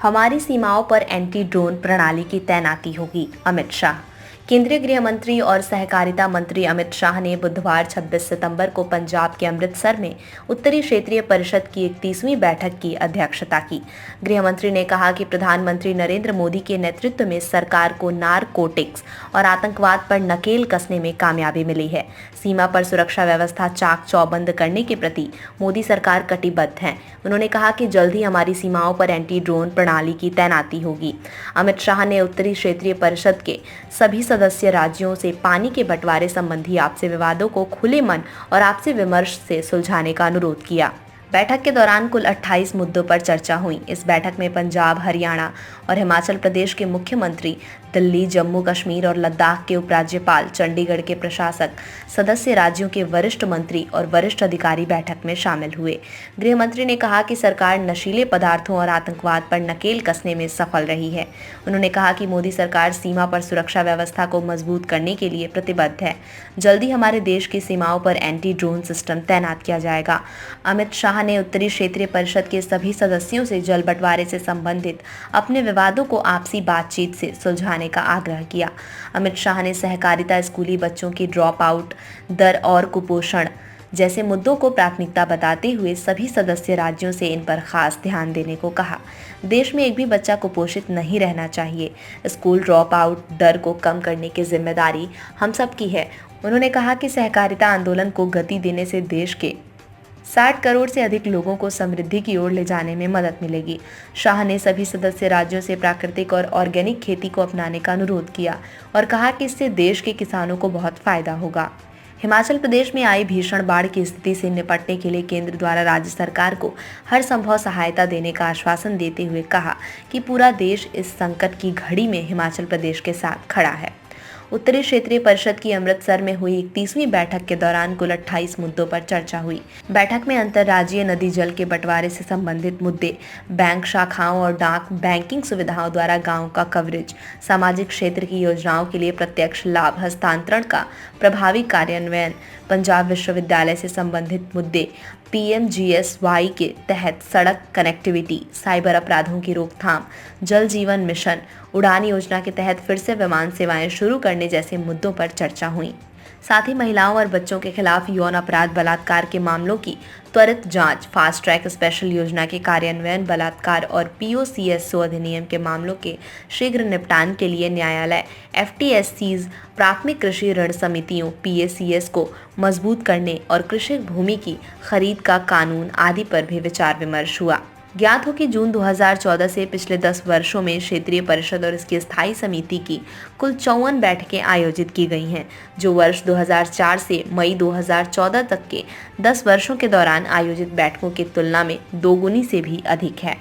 हमारी सीमाओं पर एंटी ड्रोन प्रणाली की तैनाती होगी, अमित शाह। केंद्रीय गृह मंत्री और सहकारिता मंत्री अमित शाह ने बुधवार 26 सितंबर को पंजाब के अमृतसर में उत्तरी क्षेत्रीय परिषद की 31वीं बैठक की अध्यक्षता की। गृह मंत्री ने कहा कि प्रधानमंत्री नरेंद्र मोदी के नेतृत्व में सरकार को नारकोटिक्स और आतंकवाद पर नकेल कसने में कामयाबी मिली है। सीमा पर सुरक्षा व्यवस्था चाक चौबंद करने के प्रति मोदी सरकार कटिबद्ध है। उन्होंने कहा कि जल्द ही हमारी सीमाओं पर एंटी ड्रोन प्रणाली की तैनाती होगी। अमित शाह ने उत्तरी क्षेत्रीय परिषद के सभी सदस्य राज्यों से पानी के बंटवारे संबंधी आपसी विवादों को खुले मन और आपसी विमर्श से सुलझाने का अनुरोध किया। बैठक के दौरान कुल 28 मुद्दों पर चर्चा हुई। इस बैठक में पंजाब, हरियाणा और हिमाचल प्रदेश के मुख्यमंत्री, दिल्ली, जम्मू कश्मीर और लद्दाख के उपराज्यपाल, चंडीगढ़ के प्रशासक, सदस्य राज्यों के वरिष्ठ मंत्री और वरिष्ठ अधिकारी बैठक में शामिल हुए। गृह मंत्री ने कहा कि सरकार नशीले पदार्थों और आतंकवाद पर नकेल कसने में सफल रही है। उन्होंने कहा कि मोदी सरकार सीमा पर सुरक्षा व्यवस्था को मजबूत करने के लिए प्रतिबद्ध है। जल्दी हमारे देश की सीमाओं पर एंटी ड्रोन सिस्टम तैनात किया जाएगा। अमित शाह ने उत्तरी क्षेत्रीय परिषद के सभी सदस्यों से जल बंटवारे से संबंधित अपने विवादों को आपसी बातचीत से सुलझाने का आग्रह किया। अमित शाह ने सहकारिता, स्कूली बच्चों की ड्रॉप आउट दर और कुपोषण जैसे मुद्दों को प्राथमिकता बताते हुए सभी सदस्य राज्यों से इन पर खास ध्यान देने को कहा। देश में एक भी बच्चा कुपोषित नहीं रहना चाहिए। स्कूल ड्रॉप आउट दर को कम करने की जिम्मेदारी हम सबकी है। उन्होंने कहा कि सहकारिता आंदोलन को गति देने से देश के 60 करोड़ से अधिक लोगों को समृद्धि की ओर ले जाने में मदद मिलेगी। शाह ने सभी सदस्य राज्यों से प्राकृतिक और ऑर्गेनिक खेती को अपनाने का अनुरोध किया और कहा कि इससे देश के किसानों को बहुत फायदा होगा। हिमाचल प्रदेश में आई भीषण बाढ़ की स्थिति से निपटने के लिए केंद्र द्वारा राज्य सरकार को हर संभव सहायता देने का आश्वासन देते हुए कहा कि पूरा देश इस संकट की घड़ी में हिमाचल प्रदेश के साथ खड़ा है। उत्तरी क्षेत्रीय परिषद की अमृतसर में हुई 31वीं बैठक के दौरान कुल 28 मुद्दों पर चर्चा हुई। बैठक में अंतर्राज्यीय नदी जल के बंटवारे से संबंधित मुद्दे, बैंक शाखाओं और डाक बैंकिंग सुविधाओं द्वारा गांवों का कवरेज, सामाजिक क्षेत्र की योजनाओं के लिए प्रत्यक्ष लाभ हस्तांतरण का प्रभावी कार्यान्वयन, पंजाब विश्वविद्यालय से संबंधित मुद्दे, PMGSY के तहत सड़क कनेक्टिविटी, साइबर अपराधों की रोकथाम, जल जीवन मिशन, उड़ान योजना के तहत फिर से विमान सेवाएं शुरू करने जैसे मुद्दों पर चर्चा हुई। साथ ही महिलाओं और बच्चों के खिलाफ यौन अपराध, बलात्कार के मामलों की त्वरित जांच, फास्ट ट्रैक स्पेशल योजना के कार्यान्वयन, बलात्कार और POCSO अधिनियम के मामलों के शीघ्र निपटान के लिए न्यायालय, FTSCs, प्राथमिक कृषि ऋण समितियों PACS को मजबूत करने और कृषि भूमि की खरीद का कानून आदि पर भी विचार विमर्श हुआ। ज्ञात हो कि जून 2014 से पिछले 10 वर्षों में क्षेत्रीय परिषद और इसकी स्थायी समिति की कुल 54 बैठकें आयोजित की गई हैं, जो वर्ष 2004 से मई 2014 तक के 10 वर्षों के दौरान आयोजित बैठकों की तुलना में दोगुनी से भी अधिक है।